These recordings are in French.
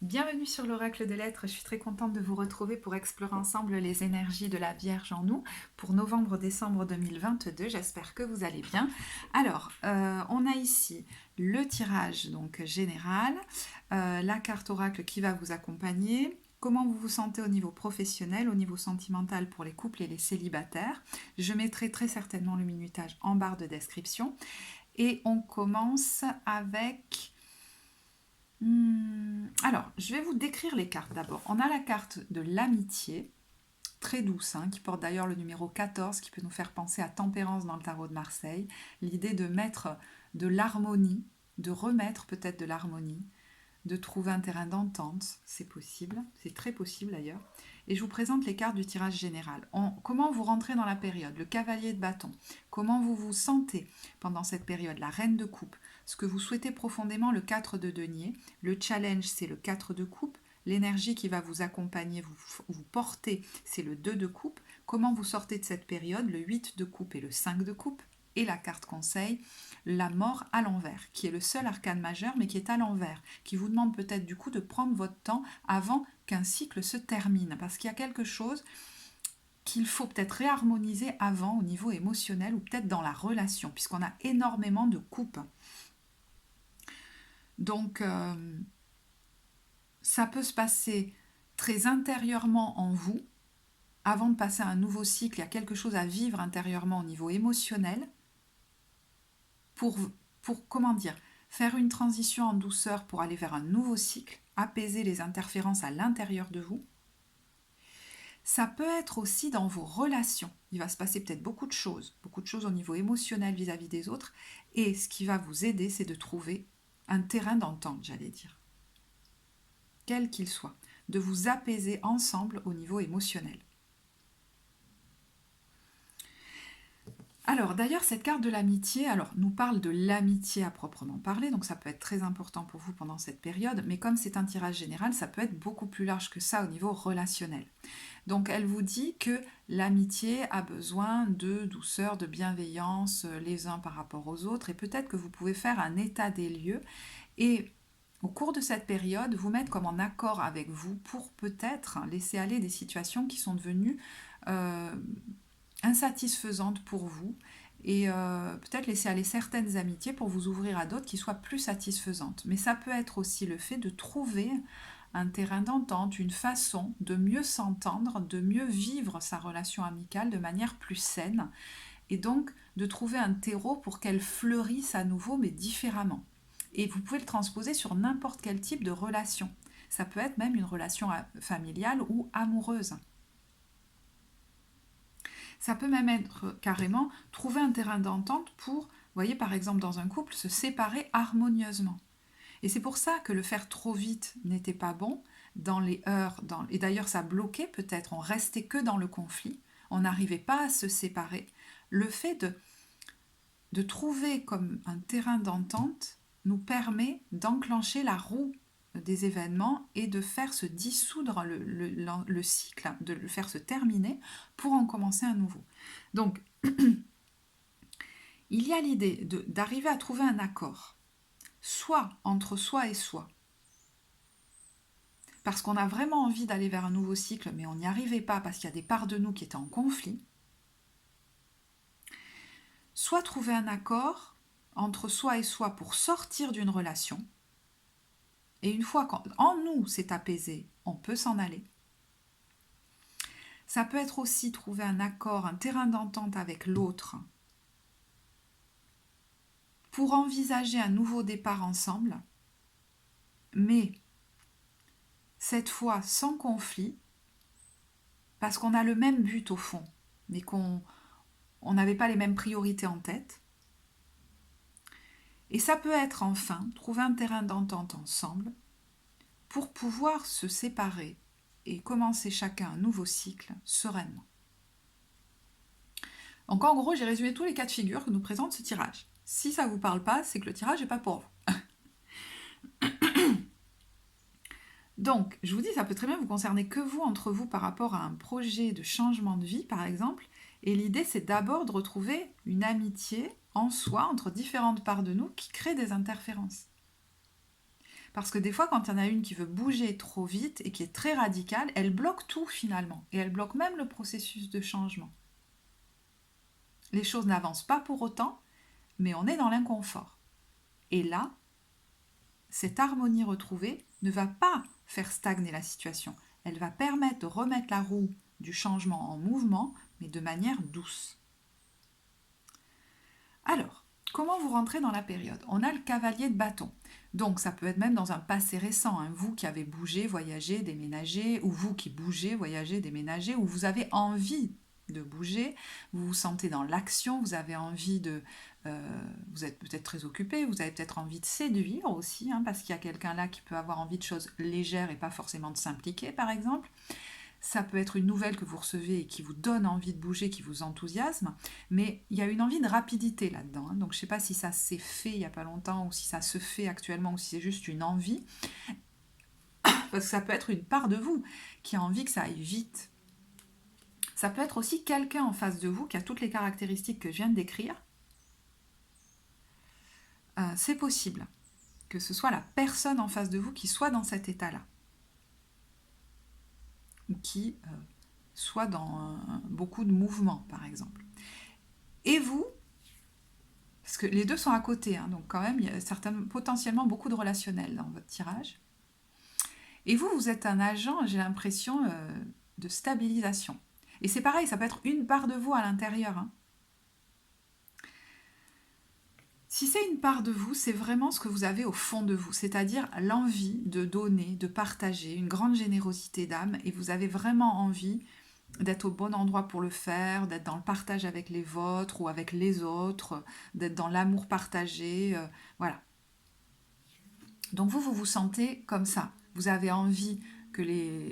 Bienvenue sur l'Oracle de Lettres, je suis très contente de vous retrouver pour explorer ensemble les énergies de la Vierge en nous pour novembre-décembre 2022, j'espère que vous allez bien. Alors, on a ici le tirage donc général, la carte Oracle qui va vous accompagner, comment vous vous sentez au niveau professionnel, au niveau sentimental pour les couples et les célibataires. Je mettrai très certainement le minutage en barre de description et on commence avec... Alors, je vais vous décrire les cartes d'abord. On a la carte de l'amitié, très douce, hein, qui porte d'ailleurs le numéro 14, qui peut nous faire penser à Tempérance dans le tarot de Marseille. L'idée de mettre de l'harmonie, de remettre peut-être de l'harmonie, de trouver un terrain d'entente, c'est possible, c'est très possible d'ailleurs. Et je vous présente les cartes du tirage général. Comment vous rentrez dans la période, le cavalier de bâton, comment vous vous sentez pendant cette période, la reine de coupe, ce que vous souhaitez profondément, le 4 de denier, le challenge c'est le 4 de coupe, l'énergie qui va vous accompagner, vous porter, c'est le 2 de coupe, comment vous sortez de cette période, le 8 de coupe et le 5 de coupe, et la carte conseil, la mort à l'envers, qui est le seul arcane majeur, mais qui est à l'envers, qui vous demande peut-être du coup de prendre votre temps avant qu'un cycle se termine, parce qu'il y a quelque chose qu'il faut peut-être réharmoniser avant au niveau émotionnel ou peut-être dans la relation, puisqu'on a énormément de coupes. Donc, ça peut se passer très intérieurement en vous. Avant de passer à un nouveau cycle, il y a quelque chose à vivre intérieurement au niveau émotionnel pour comment dire, faire une transition en douceur pour aller vers un nouveau cycle, apaiser les interférences à l'intérieur de vous. Ça peut être aussi dans vos relations. Il va se passer peut-être beaucoup de choses au niveau émotionnel vis-à-vis des autres. Et ce qui va vous aider, c'est de trouver un terrain d'entente, j'allais dire, quel qu'il soit, de vous apaiser ensemble au niveau émotionnel. Alors d'ailleurs cette carte de l'amitié nous parle de l'amitié à proprement parler, donc ça peut être très important pour vous pendant cette période, mais comme c'est un tirage général, ça peut être beaucoup plus large que ça au niveau relationnel. Donc elle vous dit que l'amitié a besoin de douceur, de bienveillance les uns par rapport aux autres, et peut-être que vous pouvez faire un état des lieux et au cours de cette période vous mettre comme en accord avec vous pour peut-être laisser aller des situations qui sont devenues insatisfaisante pour vous et peut-être laisser aller certaines amitiés pour vous ouvrir à d'autres qui soient plus satisfaisantes. Mais ça peut être aussi le fait de trouver un terrain d'entente, une façon de mieux s'entendre, de mieux vivre sa relation amicale de manière plus saine et donc de trouver un terreau pour qu'elle fleurisse à nouveau mais différemment. Et vous pouvez le transposer sur n'importe quel type de relation. Ça peut être même une relation familiale ou amoureuse. Ça peut même être carrément trouver un terrain d'entente pour, vous voyez par exemple dans un couple, se séparer harmonieusement. Et c'est pour ça que le faire trop vite n'était pas bon, dans les heurts, et d'ailleurs ça bloquait peut-être, on restait que dans le conflit, on n'arrivait pas à se séparer. Le fait de trouver comme un terrain d'entente nous permet d'enclencher la roue des événements et de faire se dissoudre le cycle, de le faire se terminer pour en commencer un nouveau. Donc, il y a l'idée d'arriver à trouver un accord, soit entre soi et soi, parce qu'on a vraiment envie d'aller vers un nouveau cycle, mais on n'y arrivait pas parce qu'il y a des parts de nous qui étaient en conflit, soit trouver un accord entre soi et soi pour sortir d'une relation, et une fois qu'en nous c'est apaisé, on peut s'en aller. Ça peut être aussi trouver un accord, un terrain d'entente avec l'autre pour envisager un nouveau départ ensemble, mais cette fois sans conflit, parce qu'on a le même but au fond, mais qu'on n'avait pas les mêmes priorités en tête. Et ça peut être enfin trouver un terrain d'entente ensemble pour pouvoir se séparer et commencer chacun un nouveau cycle sereinement. Donc en gros, j'ai résumé tous les cas de figure que nous présente ce tirage. Si ça ne vous parle pas, c'est que le tirage n'est pas pour vous. Donc, je vous dis, ça peut très bien vous concerner que vous, entre vous, par rapport à un projet de changement de vie, par exemple. Et l'idée, c'est d'abord de retrouver une amitié en soi, entre différentes parts de nous, qui crée des interférences. Parce que des fois, quand il y en a une qui veut bouger trop vite et qui est très radicale, elle bloque tout finalement. Et elle bloque même le processus de changement. Les choses n'avancent pas pour autant, mais on est dans l'inconfort. Et là, cette harmonie retrouvée ne va pas faire stagner la situation. Elle va permettre de remettre la roue du changement en mouvement, mais de manière douce. Alors, comment vous rentrez dans la période? On a le cavalier de bâton. Donc ça peut être même dans un passé récent, hein, vous qui avez bougé, voyagé, déménagé, ou vous qui bougez, voyagez, déménagé, ou vous avez envie de bouger, vous vous sentez dans l'action, vous avez envie de... vous êtes peut-être très occupé, vous avez peut-être envie de séduire aussi, hein, parce qu'il y a quelqu'un là qui peut avoir envie de choses légères et pas forcément de s'impliquer par exemple. Ça peut être une nouvelle que vous recevez et qui vous donne envie de bouger, qui vous enthousiasme, mais il y a une envie de rapidité là-dedans, hein. Donc je ne sais pas si ça s'est fait il n'y a pas longtemps ou si ça se fait actuellement ou si c'est juste une envie, parce que ça peut être une part de vous qui a envie que ça aille vite. Ça peut être aussi quelqu'un en face de vous qui a toutes les caractéristiques que je viens de décrire. C'est possible que ce soit la personne en face de vous qui soit dans cet état-là, ou qui soit dans beaucoup de mouvements, par exemple. Et vous, parce que les deux sont à côté, hein, donc quand même, il y a potentiellement beaucoup de relationnel dans votre tirage. Et vous, vous êtes un agent, j'ai l'impression, de stabilisation. Et c'est pareil, ça peut être une part de vous à l'intérieur, hein. Si c'est une part de vous, c'est vraiment ce que vous avez au fond de vous, c'est-à-dire l'envie de donner, de partager, une grande générosité d'âme, et vous avez vraiment envie d'être au bon endroit pour le faire, d'être dans le partage avec les vôtres ou avec les autres, d'être dans l'amour partagé, voilà. Donc vous vous sentez comme ça. Vous avez envie que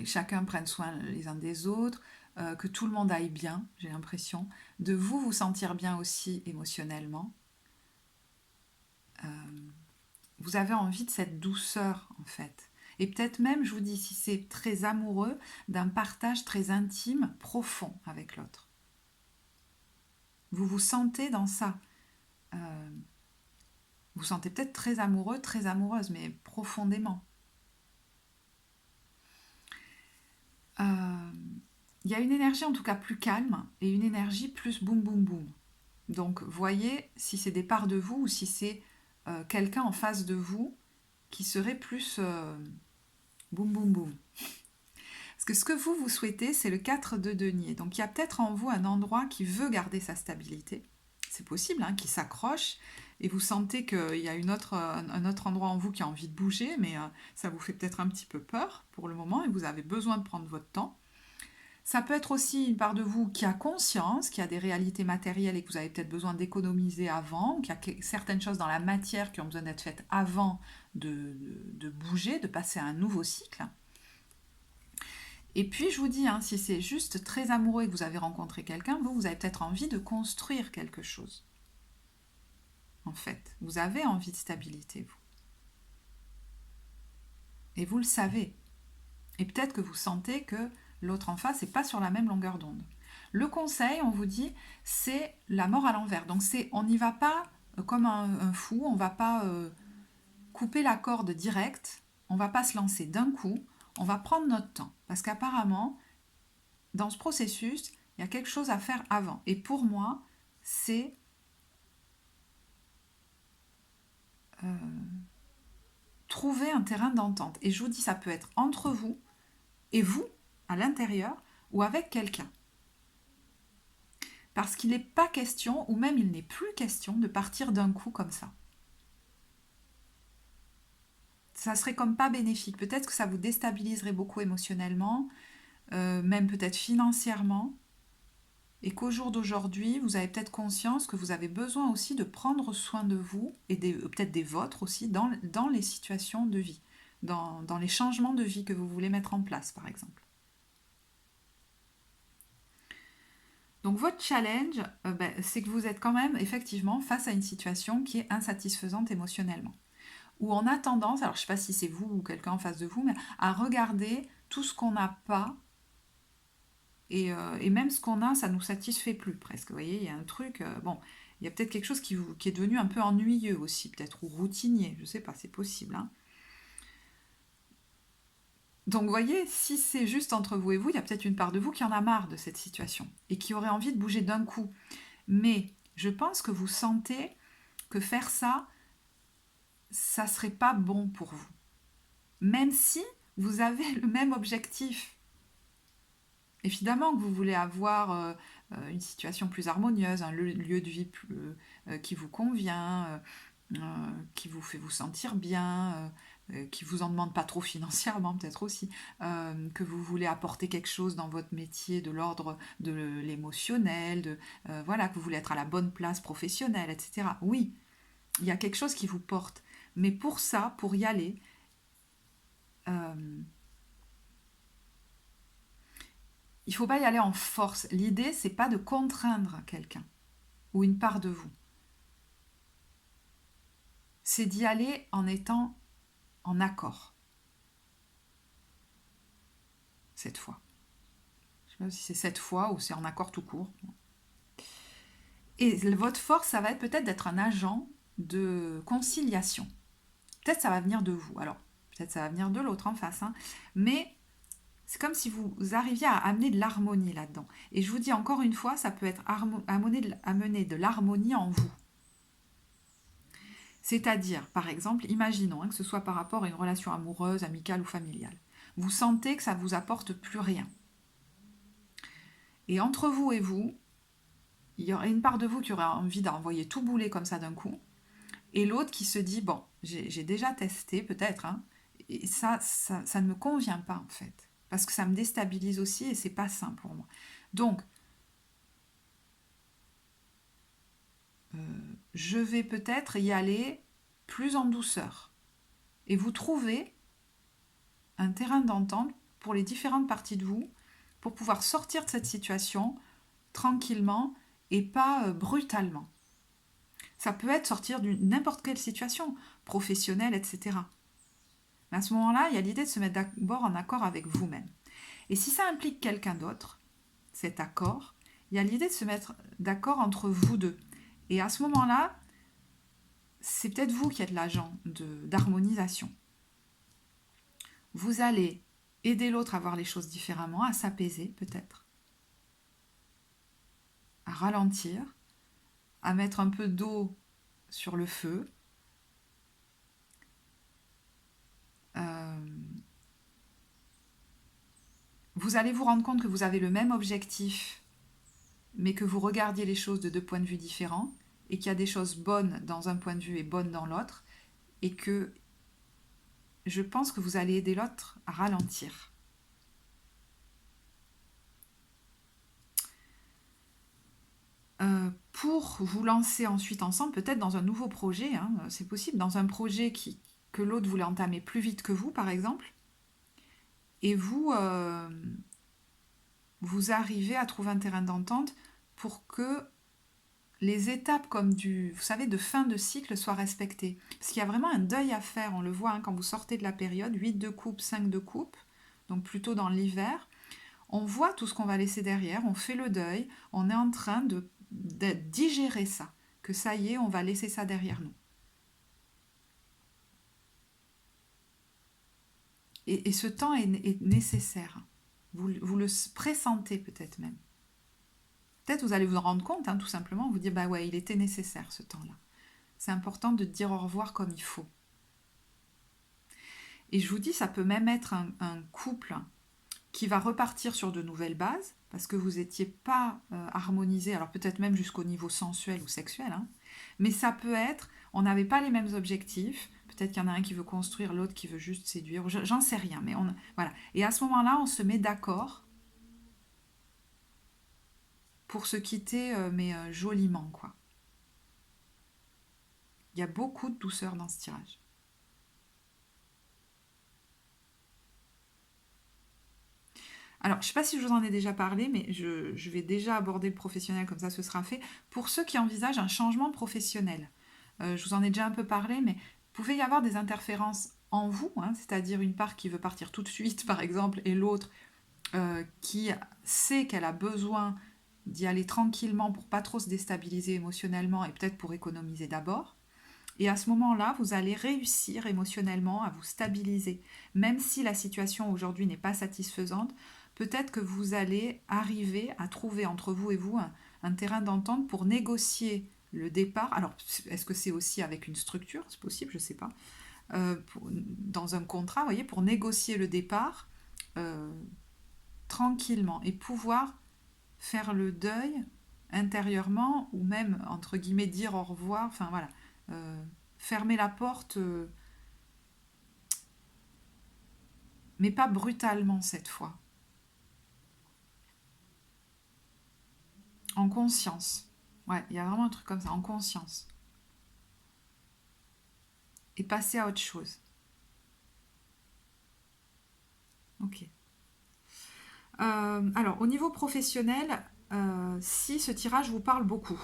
chacun prenne soin les uns des autres, que tout le monde aille bien, j'ai l'impression, de vous sentir bien aussi émotionnellement. Vous avez envie de cette douceur en fait. Et peut-être même, je vous dis, si c'est très amoureux, d'un partage très intime, profond avec l'autre. Vous vous sentez dans ça. Vous sentez peut-être très amoureux, très amoureuse, mais profondément. Il y a une énergie en tout cas plus calme et une énergie plus boum boum boum. Donc voyez si c'est des parts de vous ou si c'est quelqu'un en face de vous qui serait plus boum boum boum. Parce que ce que vous souhaitez, c'est le 4 de denier. Donc il y a peut-être en vous un endroit qui veut garder sa stabilité. C'est possible, hein, qui s'accroche. Et vous sentez qu'il y a un autre endroit en vous qui a envie de bouger, mais ça vous fait peut-être un petit peu peur pour le moment et vous avez besoin de prendre votre temps. Ça peut être aussi une part de vous qui a conscience, qui a des réalités matérielles et que vous avez peut-être besoin d'économiser avant, qu'il y a certaines choses dans la matière qui ont besoin d'être faites avant de bouger, de passer à un nouveau cycle. Et puis je vous dis, hein, si c'est juste très amoureux et que vous avez rencontré quelqu'un, vous avez peut-être envie de construire quelque chose. En fait, vous avez envie de stabilité, vous. Et vous le savez. Et peut-être que vous sentez que l'autre en face n'est pas sur la même longueur d'onde. Le conseil, on vous dit, c'est la mort à l'envers. Donc on n'y va pas comme un fou, on ne va pas couper la corde direct, on ne va pas se lancer d'un coup, on va prendre notre temps. Parce qu'apparemment, dans ce processus, il y a quelque chose à faire avant. Et pour moi, c'est trouver un terrain d'entente. Et je vous dis, ça peut être entre vous et vous, à l'intérieur, ou avec quelqu'un. Parce qu'il n'est pas question, ou même il n'est plus question, de partir d'un coup comme ça. Ça serait comme pas bénéfique. Peut-être que ça vous déstabiliserait beaucoup émotionnellement, même peut-être financièrement, et qu'au jour d'aujourd'hui, vous avez peut-être conscience que vous avez besoin aussi de prendre soin de vous, et peut-être des vôtres aussi, dans les situations de vie, dans les changements de vie que vous voulez mettre en place, par exemple. Donc votre challenge, c'est que vous êtes quand même effectivement face à une situation qui est insatisfaisante émotionnellement. Où on a tendance, alors je ne sais pas si c'est vous ou quelqu'un en face de vous, mais à regarder tout ce qu'on n'a pas, et même ce qu'on a, ça ne nous satisfait plus presque. Vous voyez, il y a un truc, il y a peut-être quelque chose qui est devenu un peu ennuyeux aussi, peut-être, ou routinier, je ne sais pas, c'est possible, hein. Donc, vous voyez, si c'est juste entre vous et vous, il y a peut-être une part de vous qui en a marre de cette situation et qui aurait envie de bouger d'un coup. Mais je pense que vous sentez que faire ça, ça serait pas bon pour vous. Même si vous avez le même objectif. Évidemment que vous voulez avoir une situation plus harmonieuse, un lieu de vie qui vous convient, qui vous fait vous sentir bien, qui vous en demande pas trop financièrement peut-être aussi, que vous voulez apporter quelque chose dans votre métier de l'ordre de l'émotionnel, voilà, que vous voulez être à la bonne place professionnelle, etc. Oui, il y a quelque chose qui vous porte. Mais pour ça, pour y aller, euh, il ne faut pas y aller en force. L'idée, c'est pas de contraindre quelqu'un ou une part de vous. C'est d'y aller en étant en accord. Cette fois. Je ne sais pas si c'est cette fois ou c'est en accord tout court. Et votre force, ça va être peut-être d'être un agent de conciliation. Peut-être ça va venir de vous. Alors, peut-être ça va venir de l'autre en face. Hein. Mais c'est comme si vous arriviez à amener de l'harmonie là-dedans. Et je vous dis encore une fois, ça peut être amener de l'harmonie en vous. C'est-à-dire, par exemple, imaginons que ce soit par rapport à une relation amoureuse, amicale ou familiale. Vous sentez que ça ne vous apporte plus rien. Et entre vous et vous, il y aurait une part de vous qui aurait envie d'envoyer tout bouler comme ça d'un coup, et l'autre qui se dit, bon, j'ai déjà testé peut-être, hein, et ça ne me convient pas en fait, parce que ça me déstabilise aussi et c'est pas sain pour moi. Donc, je vais peut-être y aller plus en douceur. Et vous trouvez un terrain d'entente pour les différentes parties de vous, pour pouvoir sortir de cette situation tranquillement et pas brutalement. Ça peut être sortir de n'importe quelle situation, professionnelle, etc. Mais à ce moment-là, il y a l'idée de se mettre d'abord en accord avec vous-même. Et si ça implique quelqu'un d'autre, cet accord, il y a l'idée de se mettre d'accord entre vous deux. Et à ce moment-là, c'est peut-être vous qui êtes l'agent d'harmonisation. Vous allez aider l'autre à voir les choses différemment, à s'apaiser peut-être, à ralentir, à mettre un peu d'eau sur le feu. Vous allez vous rendre compte que vous avez le même objectif, mais que vous regardiez les choses de deux points de vue différents, et qu'il y a des choses bonnes dans un point de vue et bonnes dans l'autre, et que je pense que vous allez aider l'autre à ralentir. Pour vous lancer ensuite ensemble, peut-être dans un nouveau projet, hein, c'est possible, dans un projet que l'autre voulait entamer plus vite que vous, par exemple, et vous arrivez à trouver un terrain d'entente pour que les étapes comme vous savez, de fin de cycle soient respectées. Parce qu'il y a vraiment un deuil à faire, on le voit quand vous sortez de la période, 8 de coupe, 5 de coupe, donc plutôt dans l'hiver. On voit tout ce qu'on va laisser derrière, on fait le deuil, on est en train de digérer ça, que ça y est, on va laisser ça derrière nous. Et ce temps est nécessaire. Vous le pressentez peut-être même. Peut-être vous allez vous en rendre compte, tout simplement, vous dire, bah ouais, il était nécessaire ce temps-là. C'est important de dire au revoir comme il faut. Et je vous dis, ça peut même être un couple qui va repartir sur de nouvelles bases, parce que vous n'étiez pas harmonisé, alors peut-être même jusqu'au niveau sensuel ou sexuel, mais ça peut être, on n'avait pas les mêmes objectifs, peut-être qu'il y en a un qui veut construire, l'autre qui veut juste séduire, j'en sais rien, mais voilà. Et à ce moment-là, on se met d'accord pour se quitter, mais joliment, quoi. Il y a beaucoup de douceur dans ce tirage. Alors, je ne sais pas si je vous en ai déjà parlé, mais je vais déjà aborder le professionnel, comme ça ce sera fait. Pour ceux qui envisagent un changement professionnel, je vous en ai déjà un peu parlé, mais il pouvait y avoir des interférences en vous, c'est-à-dire une part qui veut partir tout de suite, par exemple, et l'autre qui sait qu'elle a besoin d'y aller tranquillement pour pas trop se déstabiliser émotionnellement et peut-être pour économiser d'abord. Et à ce moment-là, vous allez réussir émotionnellement à vous stabiliser. Même si la situation aujourd'hui n'est pas satisfaisante, peut-être que vous allez arriver à trouver entre vous et vous un terrain d'entente pour négocier le départ. Alors, est-ce que c'est aussi avec une structure? C'est possible, je ne sais pas. Dans un contrat, vous voyez, pour négocier le départ euh, tranquillement et pouvoir faire le deuil intérieurement ou même, entre guillemets, dire au revoir. Enfin, voilà. Fermer la porte, mais pas brutalement cette fois. En conscience. Ouais, il y a vraiment un truc comme ça, en conscience. Et passer à autre chose. Ok. Alors, au niveau professionnel, si ce tirage vous parle beaucoup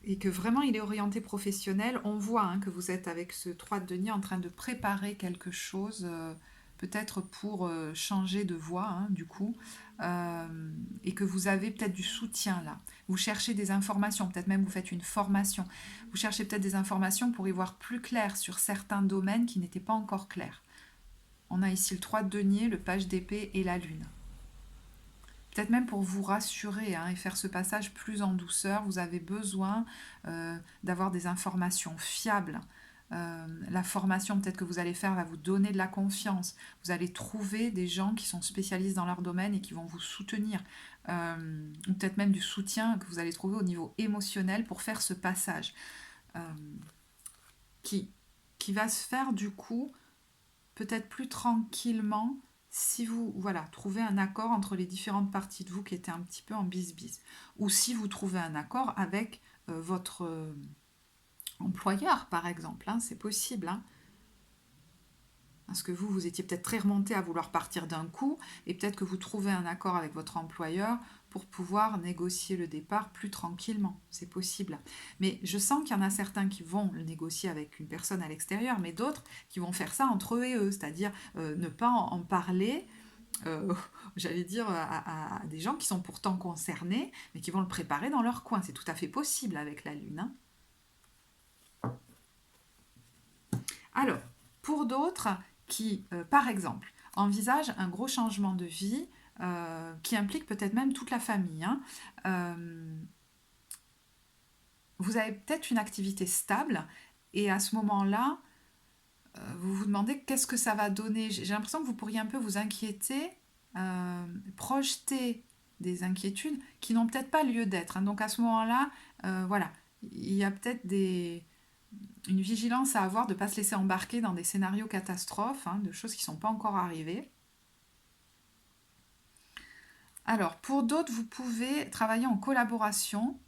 et que vraiment il est orienté professionnel, on voit hein, que vous êtes avec ce 3 de denier en train de préparer quelque chose, peut-être pour changer de voie, hein, du coup, et que vous avez peut-être du soutien là. Vous cherchez des informations, peut-être même vous faites une formation. Vous cherchez peut-être des informations pour y voir plus clair sur certains domaines qui n'étaient pas encore clairs. On a ici le 3 de denier, le page d'épée et la lune. Peut-être même pour vous rassurer hein, et faire ce passage plus en douceur, vous avez besoin d'avoir des informations fiables. La formation peut-être que vous allez faire va vous donner de la confiance. Vous allez trouver des gens qui sont spécialistes dans leur domaine et qui vont vous soutenir. Ou peut-être même du soutien que vous allez trouver au niveau émotionnel pour faire ce passage. Euh, qui, qui va se faire du coup peut-être plus tranquillement si vous trouvez un accord entre les différentes parties de vous qui étaient un petit peu en bisbise. Ou si vous trouvez un accord avec votre employeur, par exemple. Hein, c'est possible. Hein. Parce que vous étiez peut-être très remonté à vouloir partir d'un coup, et peut-être que vous trouvez un accord avec votre employeur pour pouvoir négocier le départ plus tranquillement. C'est possible. Mais je sens qu'il y en a certains qui vont le négocier avec une personne à l'extérieur, mais d'autres qui vont faire ça entre eux et eux, c'est-à-dire ne pas en parler. J'allais dire à des gens qui sont pourtant concernés, mais qui vont le préparer dans leur coin. C'est tout à fait possible avec la Lune. Hein. Alors, pour d'autres qui, par exemple, envisagent un gros changement de vie qui implique peut-être même toute la famille, hein, vous avez peut-être une activité stable et à ce moment-là, vous vous demandez qu'est-ce que ça va donner. J'ai l'impression que vous pourriez un peu vous inquiéter, projeter des inquiétudes qui n'ont peut-être pas lieu d'être. Hein. Donc à ce moment-là, voilà, il y a peut-être une vigilance à avoir de ne pas se laisser embarquer dans des scénarios catastrophes, hein, de choses qui ne sont pas encore arrivées. Alors, pour d'autres, vous pouvez travailler en collaboration.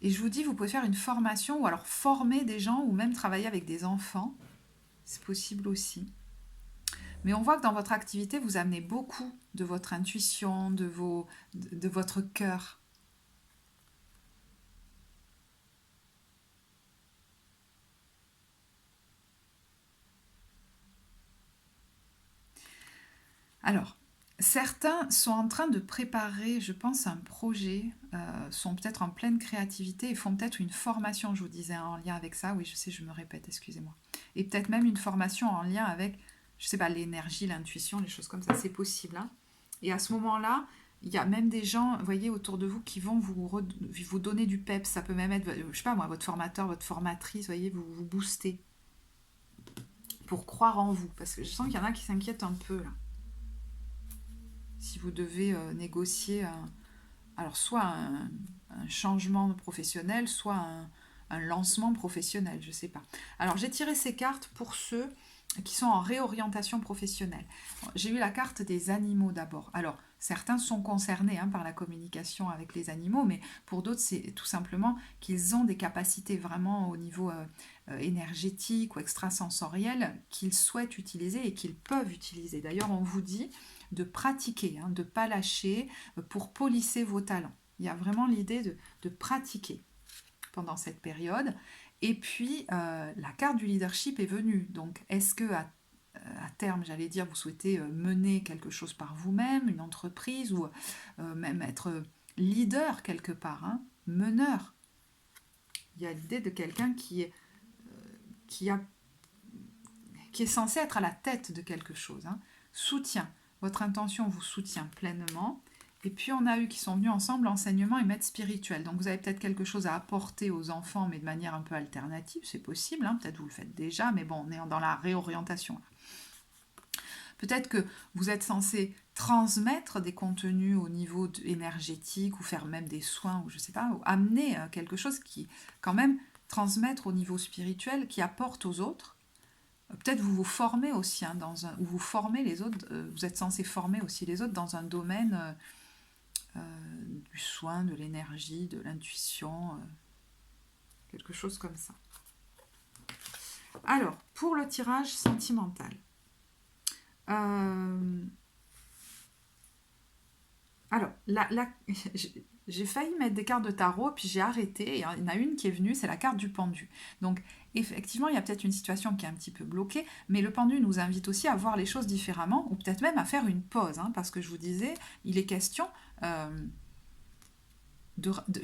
Et je vous dis, vous pouvez faire une formation ou alors former des gens ou même travailler avec des enfants. C'est possible aussi. Mais on voit que dans votre activité, vous amenez beaucoup de votre intuition, de votre cœur. Alors, certains sont en train de préparer, je pense, un projet, sont peut-être en pleine créativité et font peut-être une formation, je vous disais, en lien avec ça. Oui, je sais, je me répète, excusez-moi. Et peut-être même une formation en lien avec, je sais pas, l'énergie, l'intuition, les choses comme ça, c'est possible. Hein. Et à ce moment-là, il y a même des gens, vous voyez, autour de vous qui vont vous donner du peps. Ça peut même être, je sais pas moi, votre formateur, votre formatrice, vous voyez, vous booster pour croire en vous. Parce que je sens qu'il y en a qui s'inquiètent un peu, là. Si vous devez négocier alors soit un changement professionnel, soit un lancement professionnel, je ne sais pas. Alors j'ai tiré ces cartes pour ceux qui sont en réorientation professionnelle. J'ai eu la carte des animaux d'abord. Alors certains sont concernés hein, par la communication avec les animaux, mais pour d'autres c'est tout simplement qu'ils ont des capacités vraiment au niveau énergétique ou extrasensoriel qu'ils souhaitent utiliser et qu'ils peuvent utiliser. D'ailleurs on vous dit de pratiquer, hein, de ne pas lâcher pour polisser vos talents. Il y a vraiment l'idée de pratiquer pendant cette période. Et puis, la carte du leadership est venue. Donc, est-ce que à terme, j'allais dire, vous souhaitez mener quelque chose par vous-même, une entreprise, ou même être leader quelque part, hein, meneur. Il y a l'idée de quelqu'un qui, a, qui est censé être à la tête de quelque chose. Hein. Soutien. Votre intention vous soutient pleinement. Et puis on a eu qui sont venus ensemble enseignement et maître spirituel. Donc vous avez peut-être quelque chose à apporter aux enfants, mais de manière un peu alternative, c'est possible. Hein. Peut-être vous le faites déjà, mais bon, on est dans la réorientation. Peut-être que vous êtes censé transmettre des contenus au niveau énergétique ou faire même des soins, ou je sais pas, ou amener quelque chose qui, quand même, transmettre au niveau spirituel, qui apporte aux autres. Peut-être vous vous formez aussi, hein, ou vous formez les autres, vous êtes censé former aussi les autres dans un domaine du soin, de l'énergie, de l'intuition, quelque chose comme ça. Alors, pour le tirage sentimental, alors, j'ai failli mettre des cartes de tarot, puis j'ai arrêté, et il y en a une qui est venue, c'est la carte du pendu. Donc, effectivement, il y a peut-être une situation qui est un petit peu bloquée, mais le pendu nous invite aussi à voir les choses différemment, ou peut-être même à faire une pause, hein, parce que je vous disais, il est question,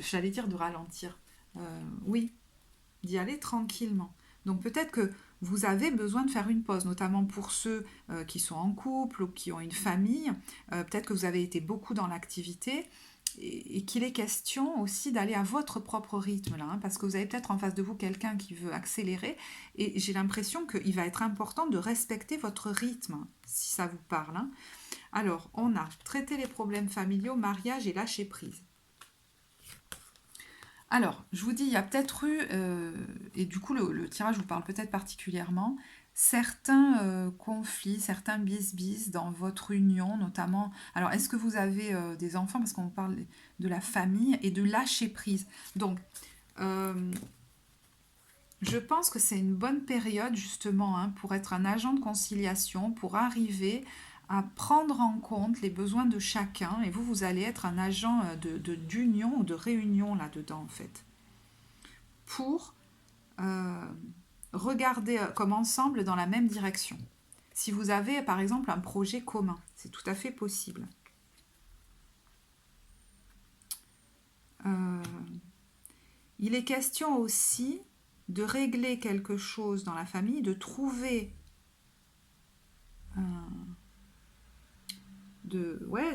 j'allais dire de ralentir, oui, d'y aller tranquillement. Donc peut-être que vous avez besoin de faire une pause, notamment pour ceux qui sont en couple ou qui ont une famille. Peut-être que vous avez été beaucoup dans l'activité et qu'il est question aussi d'aller à votre propre rythme là, hein, parce que vous avez peut-être en face de vous quelqu'un qui veut accélérer et j'ai l'impression qu'il va être important de respecter votre rythme, si ça vous parle. Hein. Alors, on a traité les problèmes familiaux, mariage et lâcher prise. Alors, je vous dis, il y a peut-être eu, et du coup le tirage vous parle peut-être particulièrement, certains conflits, certains bis-bis dans votre union, notamment. Alors, est-ce que vous avez des enfants? Parce qu'on parle de la famille et de lâcher prise. Donc, je pense que c'est une bonne période justement hein, pour être un agent de conciliation, pour arriver à prendre en compte les besoins de chacun et vous allez être un agent d'union ou de réunion là-dedans en fait pour regarder comme ensemble dans la même direction. Si vous avez par exemple un projet commun, c'est tout à fait possible. Il est question aussi de régler quelque chose dans la famille, de trouver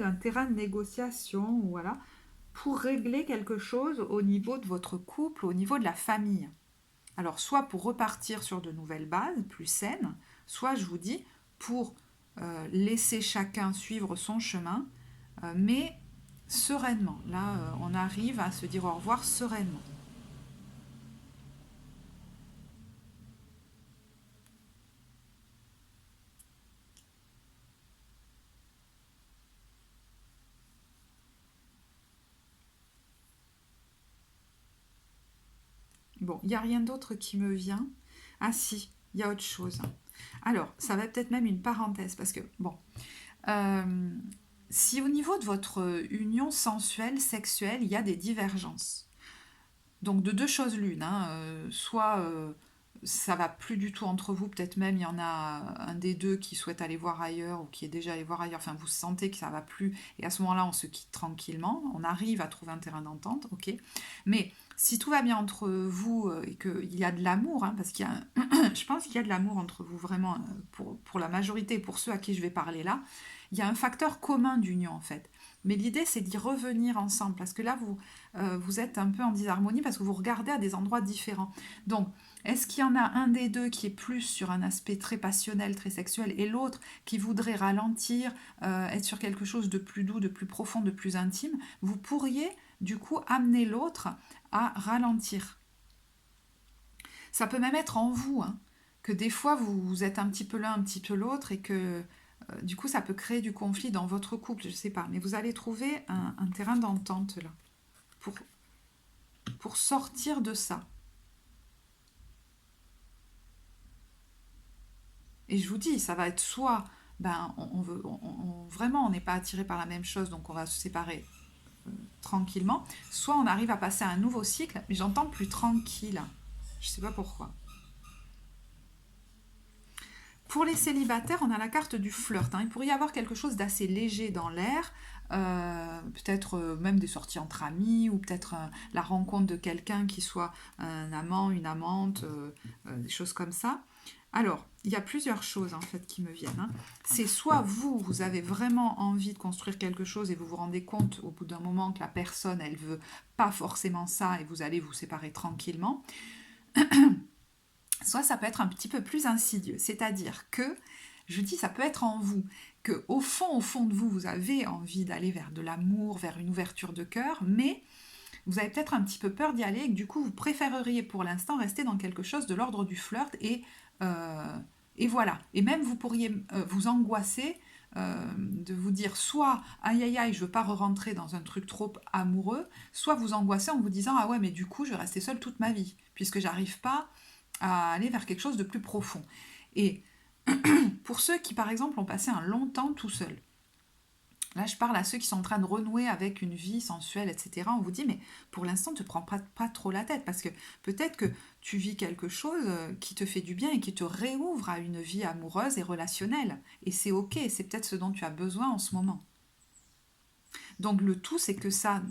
un terrain de négociation voilà, pour régler quelque chose au niveau de votre couple, au niveau de la famille. Alors, soit pour repartir sur de nouvelles bases, plus saines, soit, je vous dis, pour laisser chacun suivre son chemin, mais sereinement. Là, on arrive à se dire au revoir sereinement. Bon, il n'y a rien d'autre qui me vient. Ah si, il y a autre chose. Alors, ça va peut-être même une parenthèse, parce que, bon, si au niveau de votre union sensuelle, sexuelle, il y a des divergences, donc de deux choses l'une, hein, soit ça va plus du tout entre vous, peut-être même il y en a un des deux qui souhaite aller voir ailleurs ou qui est déjà allé voir ailleurs, enfin vous sentez que ça va plus, et à ce moment-là on se quitte tranquillement, on arrive à trouver un terrain d'entente, ok. Mais si tout va bien entre vous et qu'il y a de l'amour, hein, parce qu'il y a, je pense qu'il y a de l'amour entre vous vraiment, pour la majorité, pour ceux à qui je vais parler là, il y a un facteur commun d'union en fait. Mais l'idée, c'est d'y revenir ensemble, parce que là, vous êtes un peu en disharmonie, parce que vous regardez à des endroits différents. Donc, est-ce qu'il y en a un des deux qui est plus sur un aspect très passionnel, très sexuel, et l'autre qui voudrait ralentir, être sur quelque chose de plus doux, de plus profond, de plus intime? Vous pourriez, du coup, amener l'autre à ralentir. Ça peut même être en vous, hein, que des fois, vous êtes un petit peu l'un, un petit peu l'autre, et que du coup, ça peut créer du conflit dans votre couple, je ne sais pas. Mais vous allez trouver un terrain d'entente là, pour sortir de ça. Et je vous dis, ça va être soit, ben, vraiment, on n'est pas attiré par la même chose, donc on va se séparer tranquillement, soit on arrive à passer à un nouveau cycle, mais j'entends plus tranquille. Je ne sais pas pourquoi. Pour les célibataires, on a la carte du flirt, hein. Il pourrait y avoir quelque chose d'assez léger dans l'air, peut-être même des sorties entre amis, ou peut-être la rencontre de quelqu'un qui soit un amant, une amante, des choses comme ça. Alors, il y a plusieurs choses en fait qui me viennent, hein. C'est soit vous avez vraiment envie de construire quelque chose et vous vous rendez compte au bout d'un moment que la personne, elle veut pas forcément ça et vous allez vous séparer tranquillement. Soit ça peut être un petit peu plus insidieux, c'est-à-dire que, je dis, ça peut être en vous, que au fond de vous, vous avez envie d'aller vers de l'amour, vers une ouverture de cœur, mais vous avez peut-être un petit peu peur d'y aller et que du coup, vous préféreriez pour l'instant rester dans quelque chose de l'ordre du flirt et voilà. Et même vous pourriez vous angoisser de vous dire soit aïe aïe aïe, je veux pas re-rentrer dans un truc trop amoureux, soit vous angoisser en vous disant ah ouais, mais du coup, je vais rester seule toute ma vie, puisque j'arrive pas à aller vers quelque chose de plus profond. Et pour ceux qui, par exemple, ont passé un long temps tout seuls, là, je parle à ceux qui sont en train de renouer avec une vie sensuelle, etc. On vous dit, mais pour l'instant, ne te prends pas trop la tête, parce que peut-être que tu vis quelque chose qui te fait du bien et qui te réouvre à une vie amoureuse et relationnelle. Et c'est ok, c'est peut-être ce dont tu as besoin en ce moment. Donc le tout, c'est que ça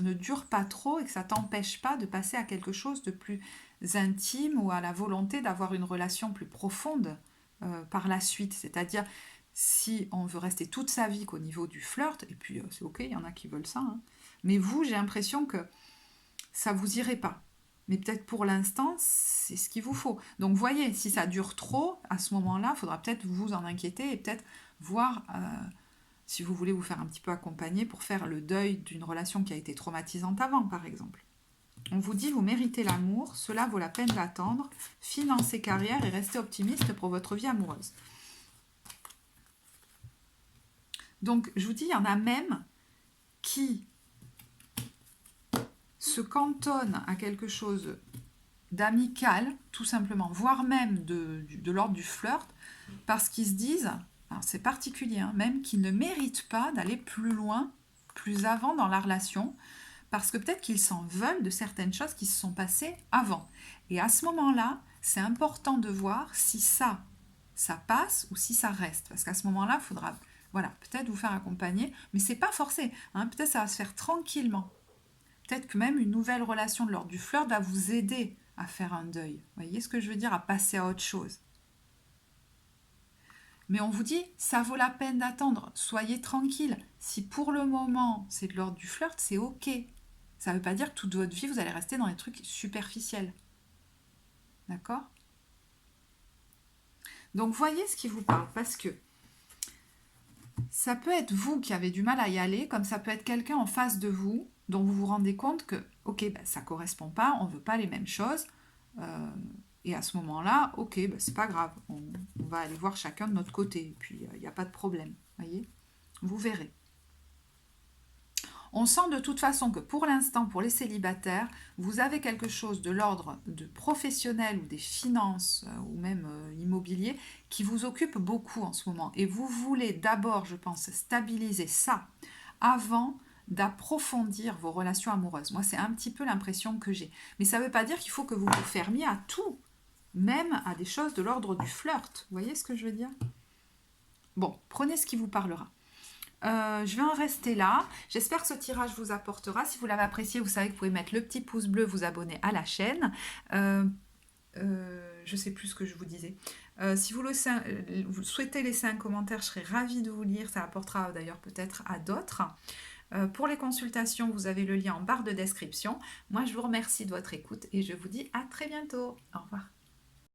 ne dure pas trop et que ça t'empêche pas de passer à quelque chose de plus intime ou à la volonté d'avoir une relation plus profonde par la suite. C'est-à-dire, si on veut rester toute sa vie qu'au niveau du flirt, et puis c'est ok, il y en a qui veulent ça, hein, mais vous, j'ai l'impression que ça vous irait pas. Mais peut-être pour l'instant, c'est ce qu'il vous faut. Donc voyez, si ça dure trop, à ce moment-là, il faudra peut-être vous en inquiéter et peut-être voir si vous voulez vous faire un petit peu accompagner pour faire le deuil d'une relation qui a été traumatisante avant, par exemple. On vous dit, vous méritez l'amour, cela vaut la peine d'attendre, financez carrière et restez optimiste pour votre vie amoureuse. Donc, je vous dis, il y en a même qui se cantonnent à quelque chose d'amical, tout simplement, voire même de l'ordre du flirt, parce qu'ils se disent, alors c'est particulier, hein, même qu'ils ne méritent pas d'aller plus loin, plus avant dans la relation, parce que peut-être qu'ils s'en veulent de certaines choses qui se sont passées avant. Et à ce moment-là, c'est important de voir si ça passe ou si ça reste. Parce qu'à ce moment-là, il faudra voilà, peut-être vous faire accompagner, mais c'est pas forcé, hein, peut-être ça va se faire tranquillement. Peut-être que même une nouvelle relation de l'ordre du flirt va vous aider à faire un deuil. Vous voyez ce que je veux dire, à passer à autre chose. Mais on vous dit, ça vaut la peine d'attendre, soyez tranquille. Si pour le moment c'est de l'ordre du flirt, c'est ok. Ça ne veut pas dire que toute votre vie vous allez rester dans les trucs superficiels. D'accord? Donc voyez ce qui vous parle, parce que ça peut être vous qui avez du mal à y aller, comme ça peut être quelqu'un en face de vous dont vous vous rendez compte que, ok, ben, ça ne correspond pas, on ne veut pas les mêmes choses. Et à ce moment-là, ok, ben, c'est pas grave, on va aller voir chacun de notre côté, et puis il n'y a pas de problème, voyez? Vous verrez. On sent de toute façon que pour l'instant, pour les célibataires, vous avez quelque chose de l'ordre de professionnel ou des finances ou même immobilier qui vous occupe beaucoup en ce moment. Et vous voulez d'abord, je pense, stabiliser ça avant d'approfondir vos relations amoureuses. Moi, c'est un petit peu l'impression que j'ai. Mais ça ne veut pas dire qu'il faut que vous vous fermiez à tout, même à des choses de l'ordre du flirt. Vous voyez ce que je veux dire? Bon, prenez ce qui vous parlera. Je vais en rester là. J'espère que ce tirage vous apportera. Si vous l'avez apprécié, vous savez que vous pouvez mettre le petit pouce bleu, vous abonner à la chaîne. Je ne sais plus ce que je vous disais. Si vous souhaitez laisser un commentaire, je serai ravie de vous lire. Ça apportera d'ailleurs peut-être à d'autres. Pour les consultations, vous avez le lien en barre de description. Moi, je vous remercie de votre écoute et je vous dis à très bientôt. Au revoir.